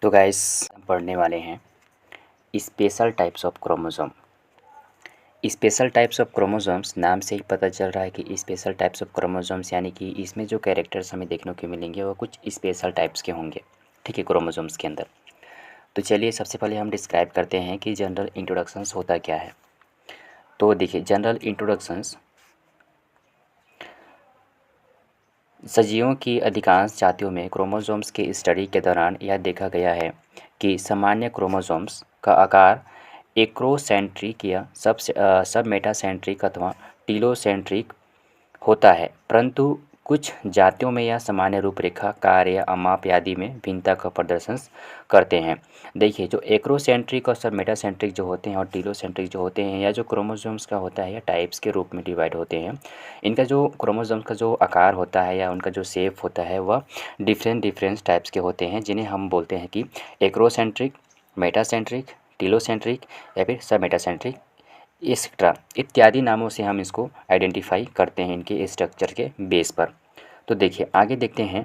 तो गाइस हम पढ़ने वाले हैं special types of chromosome. Special types of chromosomes नाम से ही पता चल रहा है कि स्पेशल टाइप्स ऑफ क्रोमोसोम्स यानी कि इसमें जो कैरेक्टर्स हमें देखने को मिलेंगे वो कुछ स्पेशल टाइप्स के होंगे। ठीक है, क्रोमोसोम्स के अंदर। तो चलिए सबसे पहले हम डिस्क्राइब करते हैं कि जनरल इंट्रोडक्शंस होता क्या है। तो देखिए, जनरल इंट्रोडक्शंस सजीवों की अधिकांश जातियों में क्रोमोसोम्स की स्टडी के दौरान यह देखा गया है कि सामान्य क्रोमोसोम्स का आकार एक्रोसेंट्रिक या सब मेटासेंट्रिक अथवा टीलोसेंट्रिक होता है, परंतु कुछ जातियों में यह सामान्य रूपरेखा, कार्य या माप आदि में भिन्नता का प्रदर्शन करते हैं। देखिए, जो एक्रोसेंट्रिक और सब मेटासेंट्रिक जो होते हैं और टीलोसेंट्रिक जो होते हैं, या जो क्रोमोसोम्स का होता है, या टाइप्स के रूप में डिवाइड होते हैं। इनका जो क्रोमोसोम्स का जो आकार होता है या उनका जो शेप होता है वह डिफरेंट टाइप्स के होते हैं, जिन्हें हम बोलते हैं कि एक्रोसेंट्रिक, मेटासेंट्रिक, टीलोसेंट्रिक या फिर सब मेटासेंट्रिक एक्सेट्रा इत्यादि नामों से हम इसको आइडेंटिफाई करते हैं इनके स्ट्रक्चर के बेस पर। तो देखिए आगे देखते हैं।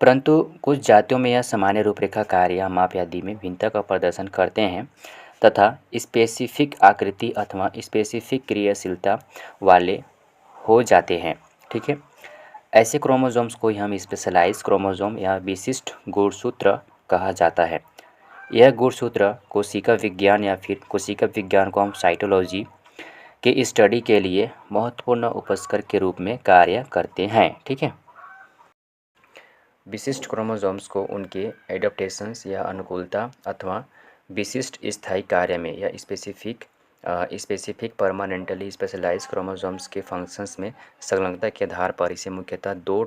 परंतु कुछ जातियों में यह सामान्य रूपरेखा, कार्य या माप आदि में भिन्नता का प्रदर्शन करते हैं तथा स्पेसिफिक आकृति अथवा स्पेसिफिक क्रियाशीलता वाले हो जाते हैं। ठीक है, ऐसे क्रोमोसोम्स को ही हम स्पेशलाइज क्रोमोसोम या विशिष्ट गुणसूत्र कहा जाता है। यह गुणसूत्र कोशिका विज्ञान या फिर कोशिका विज्ञान को हम साइटोलॉजी के स्टडी के लिए महत्वपूर्ण उपस्कर के रूप में कार्य करते हैं। ठीक है, विशिष्ट क्रोमोसोम्स को उनके एडेप्टेशंस या अनुकूलता अथवा विशिष्ट स्थायी कार्य में या स्पेसिफिक परमानेंटली स्पेशलाइज क्रोमोसोम्स के फंक्शंस में संलग्नता के आधार पर इसे मुख्यतः दो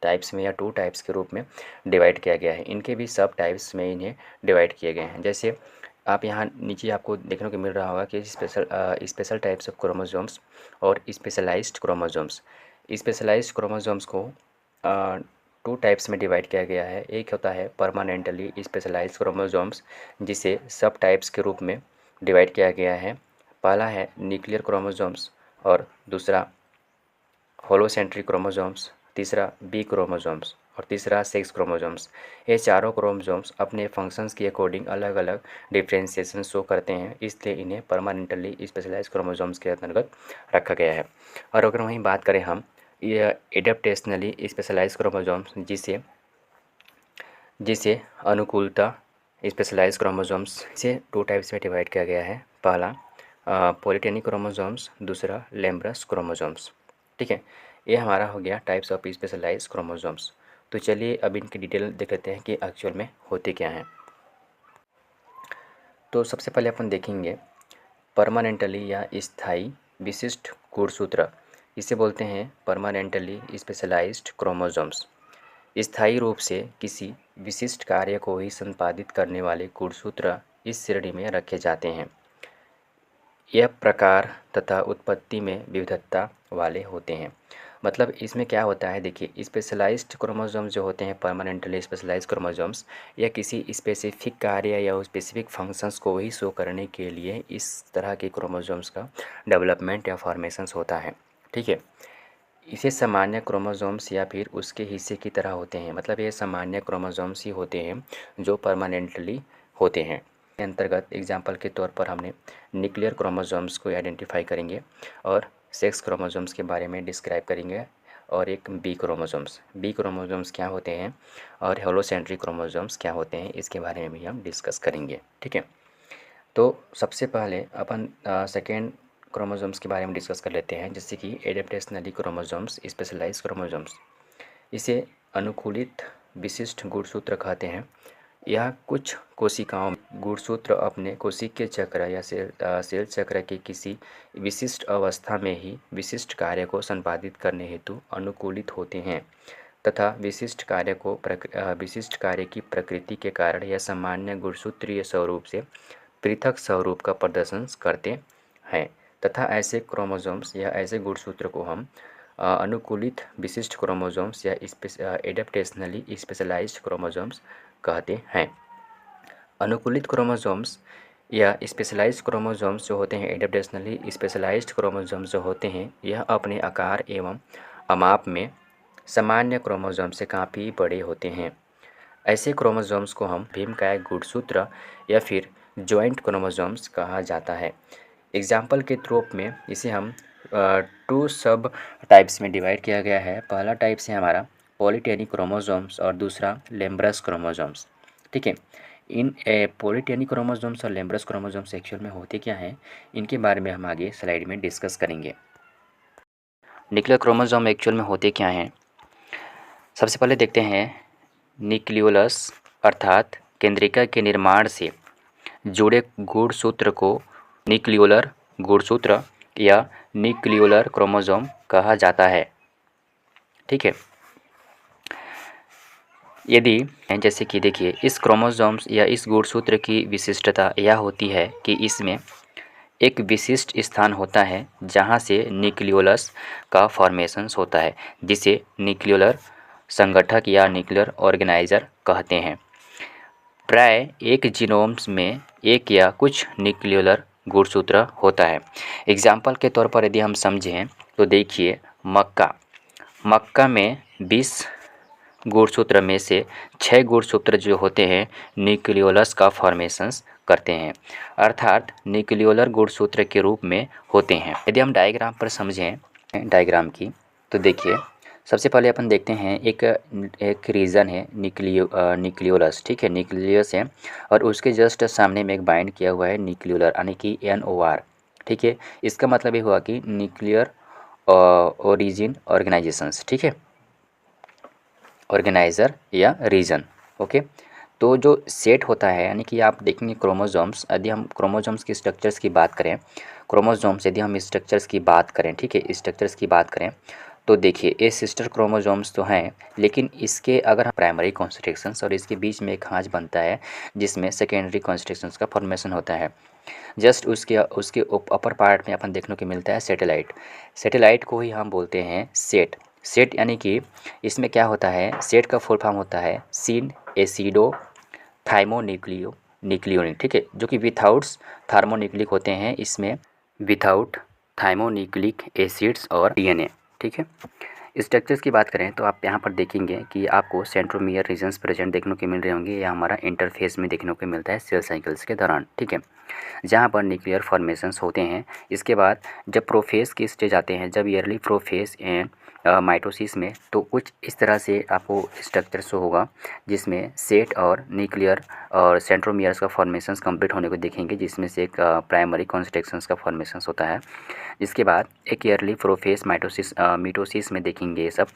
टाइप्स में या टू टाइप्स के रूप में डिवाइड किया गया है। इनके भी सब टाइप्स में इन्हें डिवाइड किए गए हैं। जैसे आप यहाँ नीचे आपको देखने को मिल रहा होगा कि स्पेशल टाइप्स ऑफ क्रोमोसोम्स और स्पेशलाइज्ड क्रोमोसोम्स। स्पेशलाइज्ड क्रोमोसोम्स को टू टाइप्स में डिवाइड किया गया है। एक होता है परमानेंटली स्पेशलाइज्ड क्रोमोसोम्स, जिसे सब टाइप्स के रूप में डिवाइड किया गया है। पहला है न्यूक्लियर क्रोमोसोम्स और दूसरा होलोसेंट्रिक क्रोमोसोम्स, तीसरा बी क्रोमोसोम्स और तीसरा सेक्स क्रोमोसोम्स। ये चारों क्रोमोसोम्स अपने फंक्शंस के अकॉर्डिंग अलग अलग डिफ्रेंशिएशन शो करते हैं, इसलिए इन्हें परमानेंटली स्पेशलाइज्ड क्रोमोसोम्स के अंतर्गत रखा गया है। और अगर वहीं बात करें हम ये एडेप्टेशनली स्पेशलाइज्ड क्रोमोसोम्स, जिसे जिसे अनुकूलता स्पेशलाइज्ड क्रोमोसोम्स से टू टाइप्स में डिवाइड किया गया है। पहला पॉलीटेनिक क्रोमोसोम्स, दूसरा लेम्ब्रस क्रोमोसोम्स। ठीक है, ये हमारा हो गया टाइप्स ऑफ स्पेशलाइज्ड क्रोमोसोम्स। तो चलिए अब इनकी डिटेल देख लेते हैं कि एक्चुअल में होते क्या हैं। तो सबसे पहले अपन देखेंगे परमानेंटली या स्थायी विशिष्ट गुणसूत्र। इसे बोलते हैं परमानेंटली स्पेशलाइज्ड क्रोमोसोम्स। स्थायी रूप से किसी विशिष्ट कार्य को ही संपादित करने वाले गुणसूत्र इस श्रेणी में रखे जाते हैं। यह प्रकार तथा उत्पत्ति में विविधता वाले होते हैं। मतलब इसमें क्या होता है, देखिए स्पेशलाइज्ड क्रोमोसोम्स जो होते हैं, परमानेंटली स्पेशलाइज्ड क्रोमोसोम्स, यह किसी स्पेसिफिक कार्य या स्पेसिफिक फंक्शंस को ही शो करने के लिए इस तरह के क्रोमोसोम्स का डेवलपमेंट या फॉर्मेशंस होता है। ठीक है, इसे सामान्य क्रोमोसोम्स या फिर उसके हिस्से की तरह होते हैं। मतलब ये सामान्य क्रोमोसोम्स ही होते हैं जो परमानेंटली होते हैं। अंतर्गत एग्जाम्पल के तौर पर हमने न्यूक्लियर क्रोमोसोम्स को आइडेंटिफाई करेंगे और सेक्स क्रोमोसोम्स के बारे में डिस्क्राइब करेंगे, और एक बी क्रोमोसोम्स क्या होते हैं और होलोसेंट्रिक क्रोमोसोम्स क्या होते हैं, इसके बारे में भी हम डिस्कस करेंगे। ठीक है, तो सबसे पहले अपन सेकेंड क्रोमोसोम्स के बारे में डिस्कस कर लेते हैं, जैसे कि एडेप्टेशनली क्रोमोसोम्स, स्पेशलाइज्ड क्रोमोसोम्स। इसे अनुकूलित विशिष्ट गुणसूत्र कहते हैं। यह कुछ कोशिकाओं में गुणसूत्र अपने कोशिकीय चक्र या सेल चक्र के किसी विशिष्ट अवस्था में ही विशिष्ट कार्य को संपादित करने हेतु अनुकूलित होते हैं तथा विशिष्ट कार्य की प्रकृति के कारण यह सामान्य गुणसूत्रीय स्वरूप से पृथक स्वरूप का प्रदर्शन करते हैं तथा ऐसे क्रोमोसोम्स या ऐसे गुणसूत्र को हम अनुकूलित विशिष्ट क्रोमोसोम्स या एडेप्टेशनली स्पेशलाइज्ड क्रोमोसोम्स कहते हैं। अनुकूलित क्रोमोसोम्स या स्पेशलाइज्ड क्रोमोसोम्स जो होते हैं, एडेप्टेशनली स्पेशलाइज्ड क्रोमोसोम्स जो होते हैं, यह अपने आकार एवं अमाप में सामान्य क्रोमोसोम से काफ़ी बड़े होते हैं। ऐसे क्रोमोसोम्स को हम भीमकाय गुणसूत्र या फिर जॉइंट क्रोमोसोम्स कहा जाता है। एग्जाम्पल के रूप में इसे हम 2 सब टाइप्स में डिवाइड किया गया है। पहला टाइप से हमारा पॉलीटेनिक क्रोमोसोम्स और दूसरा लेम्ब्रस क्रोमोसोम्स। ठीक है, इन पॉलीटेनिक क्रोमोसोम्स और लेम्ब्रस क्रोमोसोम्स एक्चुअल में होते क्या हैं, इनके बारे में हम आगे स्लाइड में डिस्कस करेंगे। न्यूक्लियर क्रोमोसोम एक्चुअल में होते क्या हैं, सबसे पहले देखते हैं। न्यूक्लियोलस अर्थात केंद्रिका के निर्माण से जुड़े गुणसूत्र को न्यूक्लियोलर गुणसूत्र या न्यूक्लियोलर क्रोमोसोम कहा जाता है। ठीक है, यदि जैसे कि देखिए, इस क्रोमोसोम्स या इस गुणसूत्र की विशिष्टता यह होती है कि इसमें एक विशिष्ट स्थान होता है जहाँ से न्यूक्लियोलस का फॉर्मेशन होता है, जिसे न्यूक्लियोलर संगठक या न्यूक्लियर ऑर्गेनाइजर कहते हैं। प्राय एक जीनोम्स में एक या कुछ न्यूक्लियोलर गुणसूत्र होता है। एग्जाम्पल के तौर पर यदि हम समझें तो देखिए, मक्का में 20 गुणसूत्र में से 6 गुणसूत्र जो होते हैं न्यूक्लियोलस का फॉर्मेशंस करते हैं, अर्थात न्यूक्लियोलर गुणसूत्र के रूप में होते हैं। यदि हम डायग्राम पर समझें डायग्राम की, तो देखिए, सबसे पहले अपन देखते हैं एक रीजन है न्यूक्लियोलस। ठीक है, न्यूक्लियस है और उसके जस्ट सामने में एक बाइंड किया हुआ है न्यूक्लियोलर यानी कि NOR। ठीक है, इसका मतलब ये हुआ कि न्यूक्लियर ओरिजिन ऑर्गेनाइजेशंस। ठीक है, ऑर्गेनाइज़र या रीजन। ओके, तो जो सेट होता है यानी कि आप देखेंगे क्रोमोसोम्स, यदि हम क्रोमोसोम्स की स्ट्रक्चर्स की बात करें, यदि हम स्ट्रक्चर्स की बात करें, ठीक है, स्ट्रक्चर्स की बात करें, तो देखिए ये सिस्टर क्रोमोसोम्स तो हैं, लेकिन इसके अगर हम प्राइमरी कॉन्स्ट्रिक्शंस और इसके बीच में एक खाँच बनता है जिसमें सेकेंडरी कॉन्स्ट्रिक्शंस का फॉर्मेशन होता है। जस्ट उसके उसके अपर पार्ट में अपन देखने को मिलता है सैटेलाइट को ही हम बोलते हैं सेट यानी कि इसमें क्या होता है, सेट का फुल फॉर्म होता है सीन एसिडो थाइमोन्यूक्लियोनिक। ठीक है, जो कि विथआउट थार्मोन्यूक्लिक होते हैं, इसमें विथआउट थाइमोन्यूक्लिक एसिड्स और DNA। ठीक है, स्ट्रक्चर्स की बात करें तो आप यहाँ पर देखेंगे कि आपको सेंट्रोमियर रीजन्स प्रेजेंट देखने को मिल रहे होंगे। यह हमारा इंटरफेस में देखने को मिलता है सेल साइकिल्स के दौरान। ठीक है, जहाँ पर न्यूक्लियर फॉर्मेशंस होते हैं। इसके बाद जब प्रोफेज की स्टेज आते हैं, जब ईयरली प्रोफेज एंड माइटोसिस में, तो कुछ इस तरह से आपको स्ट्रक्चर शो होगा जिसमें सेट और न्यूक्लियर और सेंट्रोमियर्स का फॉर्मेशंस कंप्लीट होने को देखेंगे, जिसमें से एक प्राइमरी कॉन्स्ट्रक्शंस का फॉर्मेशंस होता है। इसके बाद एक ईयरली प्रोफेज मिटोसिस में देखेंगे ये सब।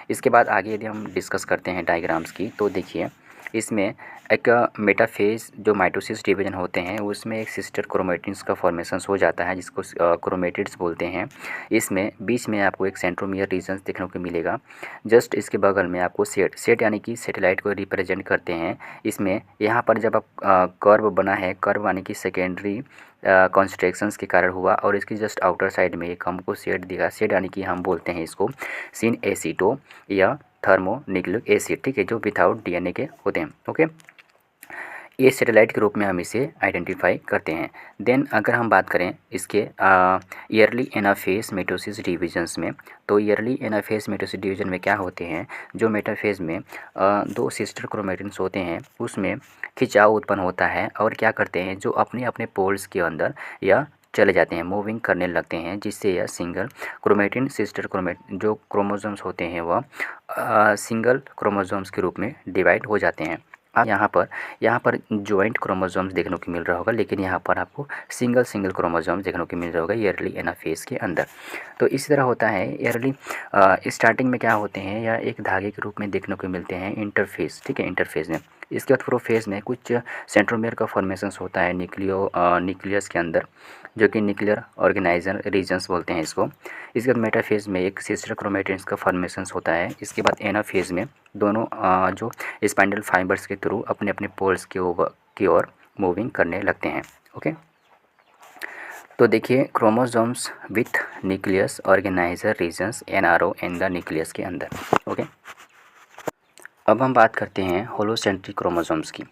इसके बाद आगे यदि हम डिस्कस करते हैं डायग्राम्स की, तो देखिए इसमें एक मेटाफेज जो माइटोसिस डिवीजन होते हैं उसमें एक सिस्टर क्रोमेटिड्स का फॉर्मेशंस हो जाता है, जिसको क्रोमेटिड्स बोलते हैं। इसमें बीच में आपको एक सेंट्रोमियर रीजन्स देखने को मिलेगा। जस्ट इसके बगल में आपको सेट यानी कि सैटेलाइट को रिप्रेजेंट करते हैं। इसमें यहाँ पर जब आप कर्व बना है, कर्व यानी कि सेकेंडरी कॉन्स्ट्रक्शंस के कारण हुआ, और इसकी जस्ट आउटर साइड में एक हमको सेट दिखा। सेट यानी कि हम बोलते हैं इसको सिन एसिटो या थर्मोन्यूक्लिक एसिड। ठीक है, जो विथआउट DNA के होते हैं। ओके, ये सैटेलाइट के रूप में हम इसे आइडेंटिफाई करते हैं। देन अगर हम बात करें इसके ईयरली एनाफेज मेटोसिस डिविजन्स में, तो ईयरली एनाफेज मेटोसिस डिवीजन में क्या होते हैं, जो मेटाफेज में 2 सिस्टर क्रोमेटिन्स होते हैं उसमें खिंचाव उत्पन्न होता है, और क्या करते हैं, जो अपने अपने पोल्स के अंदर या चले जाते हैं, मूविंग करने लगते हैं, जिससे यह सिंगल क्रोमेटिन सिस्टर क्रोमेटिन जो क्रोमोसोम्स होते हैं वह सिंगल क्रोमोसोम्स के रूप में डिवाइड हो जाते हैं। आप यहाँ पर जॉइंट क्रोमोसोम्स देखने को मिल रहा होगा, लेकिन यहाँ पर आपको सिंगल क्रोमोसोम्स देखने को मिल रहा होगा ईयरली एनाफेज के अंदर। तो इस तरह होता है ईयरली स्टार्टिंग में क्या होते हैं, या एक धागे के रूप में देखने को मिलते हैं इंटरफेज। ठीक है, इंटरफेज में, इसके बाद प्रोफेज में कुछ सेंट्रोमियर का फॉर्मेशंस होता है न्यूक्लियस के अंदर, जो कि न्यूक्लियर ऑर्गेनाइजर रीजन्स बोलते हैं इसको। इसके बाद मेटाफेज में एक सिस्टर क्रोमेटिन्स का फॉर्मेशंस होता है। इसके बाद एनाफेज में दोनों जो स्पाइंडल फाइबर्स के थ्रू अपने अपने पोल्स की ओर मूविंग करने लगते हैं। ओके, तो देखिए chromosomes with nucleus organizer regions NRO in the nucleus के अंदर। ओके, अब हम बात करते हैं होलोसेंट्रिक क्रोमोसोम्स की।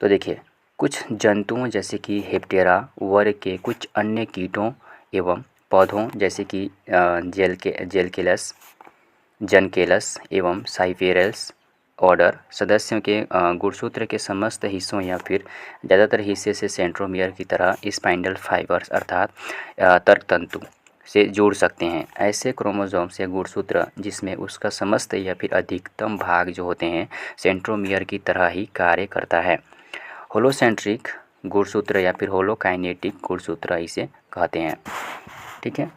तो देखिए कुछ जंतुओं जैसे कि हेप्टेरा वर्ग के कुछ अन्य कीटों एवं पौधों जैसे कि जनकेलस एवं साइफेरल्स ऑर्डर सदस्यों के गुणसूत्र के समस्त हिस्सों या फिर ज़्यादातर हिस्से से सेंट्रोमियर की तरह स्पाइंडल फाइबर्स अर्थात तर्कतंतु से जोड़ सकते हैं। ऐसे क्रोमोसोम्स या गुणसूत्र जिसमें उसका समस्त या फिर अधिकतम भाग जो होते हैं सेंट्रोमियर की तरह ही कार्य करता है। होलोसेंट्रिक गुणसूत्र या फिर होलोकाइनेटिक गुणसूत्र इसे कहते हैं। ठीक है,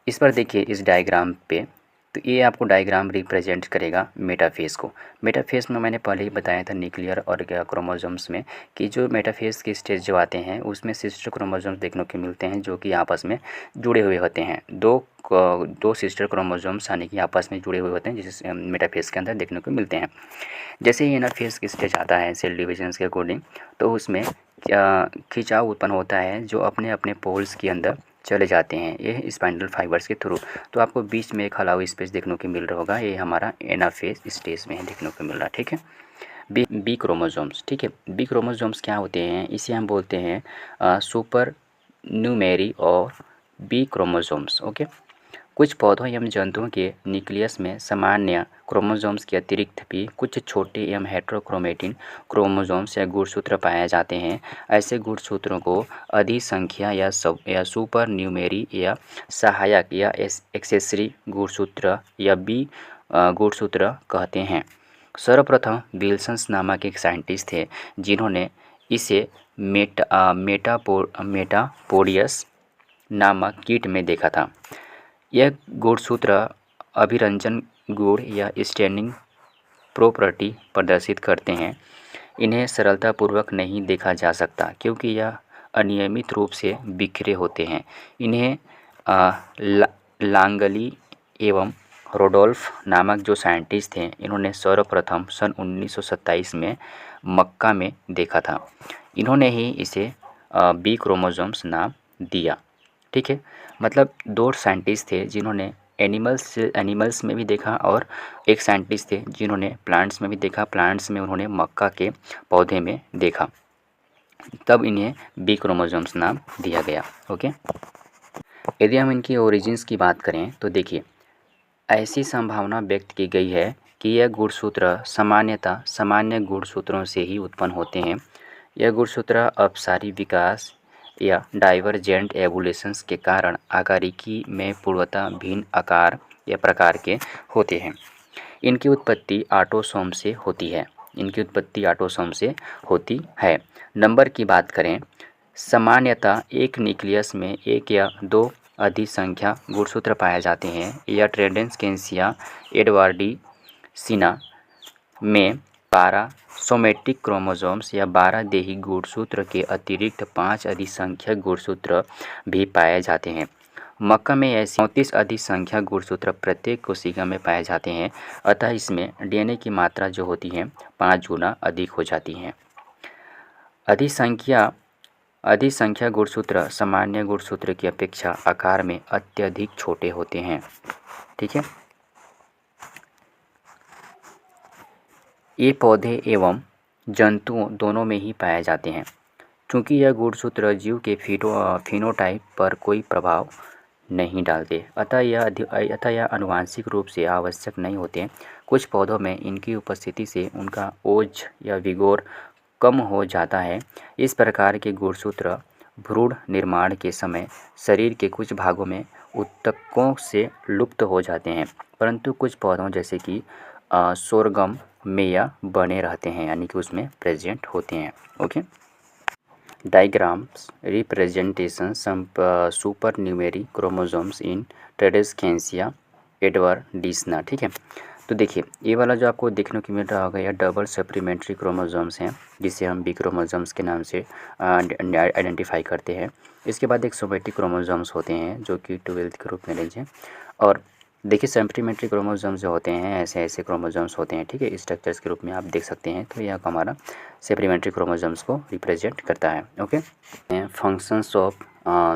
इस पर देखिए इस डायग्राम पे, तो ये आपको डायग्राम रिप्रेजेंट करेगा मेटाफेज को। मेटाफेज में मैंने पहले ही बताया था न्यूक्लियर और क्रोमोसोम्स में कि जो मेटाफेज के स्टेज जो आते हैं उसमें सिस्टर क्रोमोसोम्स देखने को मिलते हैं जो कि आपस में जुड़े हुए होते हैं। दो सिस्टर क्रोमोसोम्स यानी कि आपस में जुड़े हुए होते हैं जिसे मेटाफेज के अंदर देखने को मिलते हैं। जैसे ही एनाफेज की स्टेज आता है सेल डिविजन्स के अकॉर्डिंग, तो उसमें खिंचाव उत्पन्न होता है जो अपने अपने पोल्स के अंदर चले जाते हैं ये स्पाइंडल फाइबर्स के थ्रू। तो आपको बीच में एक हलाव स्पेस देखने को मिल रहा होगा, ये हमारा एनाफेज स्टेज में देखने को मिल रहा है। ठीक है, बी क्रोमोसोम्स। ठीक है, बी क्रोमोसोम्स क्या होते हैं, इसे हम बोलते हैं सुपर न्यूमेरी और बी क्रोमोसोम्स। ओके, कुछ पौधों एवं जंतुओं के न्यूक्लियस में सामान्य क्रोमोसोम्स के अतिरिक्त भी कुछ छोटे एवं हेट्रोक्रोमेटिन क्रोमोसोम्स या गुणसूत्र पाए जाते हैं। ऐसे गुणसूत्रों को अधिसंख्या या सुपर न्यूमेरी या सहायक या एक्सेसरी गुणसूत्र या बी गुणसूत्र कहते हैं। सर्वप्रथम विल्सन्स नामक एक साइंटिस्ट थे जिन्होंने इसे मेटापोडियस नामक कीट में देखा था। यह गुणसूत्र अभिरंजन गुण या स्टैंडिंग प्रॉपर्टी प्रदर्शित करते हैं। इन्हें सरलतापूर्वक नहीं देखा जा सकता क्योंकि यह अनियमित रूप से बिखरे होते हैं। इन्हें लांगली एवं रोडोल्फ नामक जो साइंटिस्ट थे इन्होंने सर्वप्रथम सन 1927 में मक्का में देखा था। इन्होंने ही इसे बी क्रोमोसोम्स नाम दिया। ठीक है, मतलब दो साइंटिस्ट थे जिन्होंने एनिमल्स में भी देखा और एक साइंटिस्ट थे जिन्होंने प्लांट्स में भी देखा। प्लांट्स में उन्होंने मक्का के पौधे में देखा, तब इन्हें बी क्रोमोसोम्स नाम दिया गया। ओके, यदि हम इनकी ओरिजिन्स की बात करें तो देखिए ऐसी संभावना व्यक्त की गई है कि यह गुणसूत्र सामान्यतः सामान्य गुणसूत्रों से ही उत्पन्न होते हैं। यह गुणसूत्र अपसारी विकास या डाइवर्जेंट एवोल्यूशंस के कारण आकारिकी में पूर्वतः भिन्न आकार या प्रकार के होते हैं। इनकी उत्पत्ति ऑटोसोम से होती है। नंबर की बात करें, सामान्यतः एक न्यूक्लियस में एक या दो अधिसंख्या गुणसूत्र पाए जाते हैं या ट्रेंडेंसकेंसिया एडवर्डिसिना में 12 सोमेटिक क्रोमोसोम्स या 12 देही गुणसूत्र के अतिरिक्त 5 अधिसंख्यक गुणसूत्र भी पाए जाते हैं। मक्का में ऐसे 34 अधिसंख्यक गुणसूत्र प्रत्येक कोशिका में पाए जाते हैं, अतः इसमें डीएनए की मात्रा जो होती है 5 गुना अधिक हो जाती है। अधिसंख्यक गुणसूत्र सामान्य गुणसूत्र की अपेक्षा आकार में अत्यधिक छोटे होते हैं। ठीक है, ये पौधे एवं जंतुओं दोनों में ही पाए जाते हैं। चूँकि यह गुणसूत्र जीव के फिनोटाइप पर कोई प्रभाव नहीं डालते, अतः यह आनुवांशिक रूप से आवश्यक नहीं होते। कुछ पौधों में इनकी उपस्थिति से उनका ओज या विगोर कम हो जाता है। इस प्रकार के गुणसूत्र भ्रूण निर्माण के समय शरीर के कुछ भागों में ऊतकों से लुप्त हो जाते हैं, परंतु कुछ पौधों जैसे कि सोरगम में यह बने रहते हैं, यानी कि उसमें प्रेजेंट होते हैं। Okay, diagrams representation supernumerary chromosomes in tradescantia एडवर्डिसिना। ठीक है, तो देखिए ये वाला जो आपको देखने को मिल रहा होगा यह डबल सप्लीमेंट्री क्रोमोसोम्स हैं जिसे हम बी क्रोमोसोम्स के नाम से आइडेंटिफाई करते हैं। इसके बाद एक सोमेटिक क्रोमोसोम्स होते हैं जो कि 12 के रूप में रेंज है। और देखिए सप्लीमेंट्री क्रोमोसोम्स जो होते हैं ऐसे क्रोमोसोम्स होते हैं। ठीक है, स्ट्रक्चर्स के रूप में आप देख सकते हैं, तो यह हमारा सप्लीमेंट्री क्रोमोसोम्स को रिप्रेजेंट करता है। Okay, functions of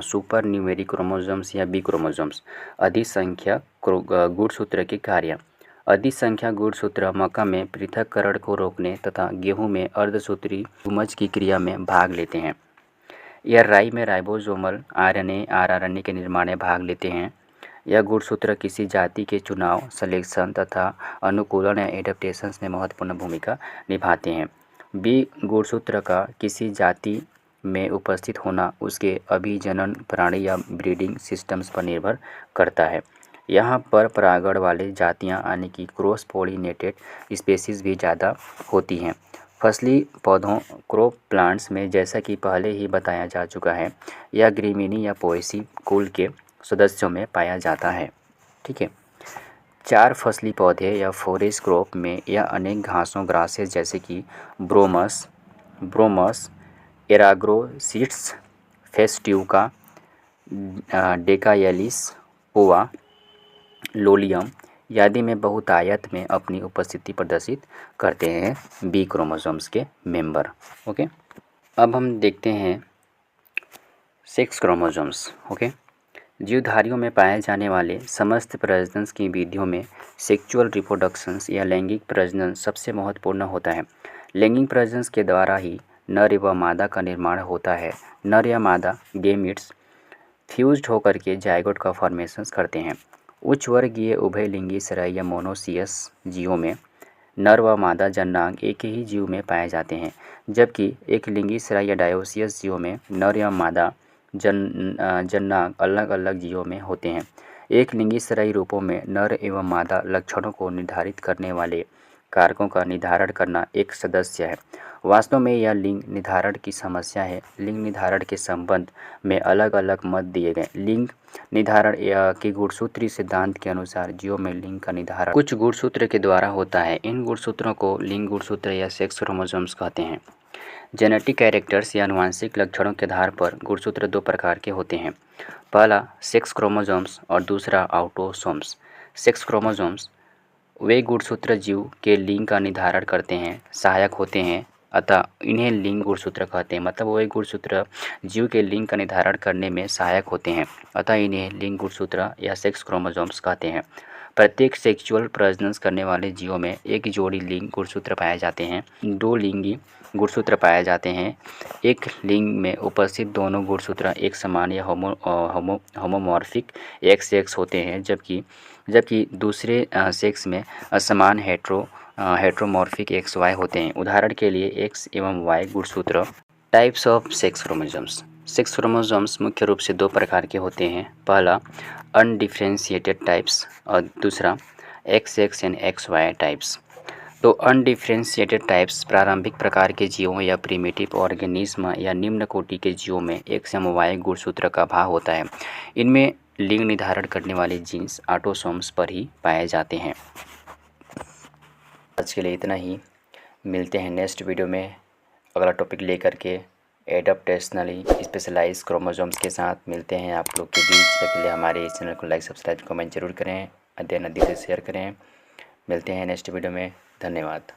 supernumerary chromosomes या बी क्रोमोसोम्स। अधिसंख्यक गुणसूत्र के कार्य। अधिसंख्यक गुणसूत्र मक्का में पृथक्करण को रोकने तथा गेहूं में अर्धसूत्री गुमज की क्रिया में भाग लेते हैं। यह राई में राइबोसोमल आरएनए के निर्माण में भाग लेते हैं। यह गुणसूत्र किसी जाति के चुनाव, सिलेक्शन तथा अनुकूलन या एडेप्टेशंस में महत्वपूर्ण भूमिका निभाते हैं। बी गुणसूत्र का किसी जाति में उपस्थित होना उसके अभिजनन प्रणाली या ब्रीडिंग सिस्टम्स पर निर्भर करता है। यहाँ पर परागण वाले जातियाँ यानी कि क्रॉस पॉलिनेटेड स्पेसीज भी ज़्यादा होती हैं। फसली पौधों क्रॉप प्लांट्स में जैसा कि पहले ही बताया जा चुका है, यह ग्रीमिनी या पोएसी कुल के सदस्यों में पाया जाता है। ठीक है। 4 फसली पौधे या फॉरेस्ट क्रॉप में यह अनेक घासों ग्रासेस जैसे कि ब्रोमस, एराग्रोसिट्स, फेस्ट्यूका, डेकाएलिस, पोआ, लोलियम आदि में बहुतायत में अपनी उपस्थिति प्रदर्शित करते हैं बी क्रोमोसोम्स के मेंबर। ओके, अब हम देखते हैं सेक्स क्रोमोसोम्स। ओके, जीवधारियों में पाए जाने वाले समस्त प्रजनन की विधियों में सेक्सुअल रिप्रोडक्शंस या लैंगिक प्रजनन सबसे महत्वपूर्ण होता है। लैंगिक प्रजनन के द्वारा ही नर एवं मादा का निर्माण होता है। नर या मादा गेमिट्स फ्यूज्ड होकर के जायगोट का फॉर्मेशन करते हैं। उच्च वर्गीय उभयलिंगी सराई या मोनोसियस जीवों में नर व मादा जननांग एक ही जीव में पाए जाते हैं, जबकि एक लिंगी सराई या डायोसियस जीवों में नर या मादा जननांग अलग अलग जीवों में होते हैं। एक लिंगी सराई रूपों में नर एवं मादा लक्षणों को निर्धारित करने वाले कारकों का निर्धारण करना एक सदस्य है। वास्तव में यह लिंग निर्धारण की समस्या है। लिंग निर्धारण के संबंध में अलग अलग मत दिए गए। लिंग निर्धारण के गुणसूत्रीय सिद्धांत के अनुसार जीवों में लिंग का निर्धारण कुछ गुणसूत्र के द्वारा होता है। इन गुणसूत्रों को लिंग गुणसूत्र या सेक्स क्रोमोसोम्स कहते हैं। जेनेटिक कैरेक्टर्स या आनुवंशिक लक्षणों के आधार पर गुणसूत्र 2 प्रकार के होते हैं। पहला सेक्स क्रोमोसोम्स और दूसरा ऑटोसोम्स। सेक्स क्रोमोसोम्स वे गुणसूत्र जीव के लिंग का निर्धारण करते हैं, सहायक होते हैं, अतः इन्हें लिंग गुणसूत्र कहते हैं। मतलब वे गुणसूत्र जीव के लिंग का निर्धारण करने में सहायक होते हैं, अतः इन्हें लिंग गुणसूत्र या सेक्स क्रोमोसोम्स कहते हैं। प्रत्येक सेक्सुअल प्रजनन करने वाले जीवों में एक जोड़ी लिंग गुणसूत्र पाए जाते हैं। 2 लिंगी गुणसूत्र पाए जाते हैं। एक लिंग में उपस्थित दोनों गुणसूत्र एक समान या होमोमॉर्फिक एक्स होते हैं, जबकि दूसरे सेक्स में असमान हेट्रोमॉर्फिक XY होते हैं। उदाहरण के लिए X एवं Y गुणसूत्र। Types of sex chromosomes. Sex chromosomes मुख्य रूप से 2 प्रकार के होते हैं। पहला अनडिफ्रेंशिएटेड टाइप्स और दूसरा XX एंड XY टाइप्स। तो अनडिफ्रेंशिएटेड टाइप्स प्रारंभिक प्रकार के जीवों या प्रिमिटिव ऑर्गेनिज्म या निम्न कोटि के जीवों में X एवं Y गुणसूत्र का अभाव होता है। इनमें लिंग निर्धारण करने वाले जीन्स ऑटोसोम्स पर ही पाए जाते हैं। आज के लिए इतना ही। मिलते हैं नेक्स्ट वीडियो में अगला टॉपिक लेकर के एडाप्टेशनली स्पेशलाइज्ड क्रोमोसोम्स के साथ मिलते हैं आप लोग के बीच। इसके लिए हमारे इस चैनल को लाइक, सब्सक्राइब, कमेंट जरूर करें, अध्ययन अधिक से शेयर करें। मिलते हैं नेक्स्ट वीडियो में। धन्यवाद।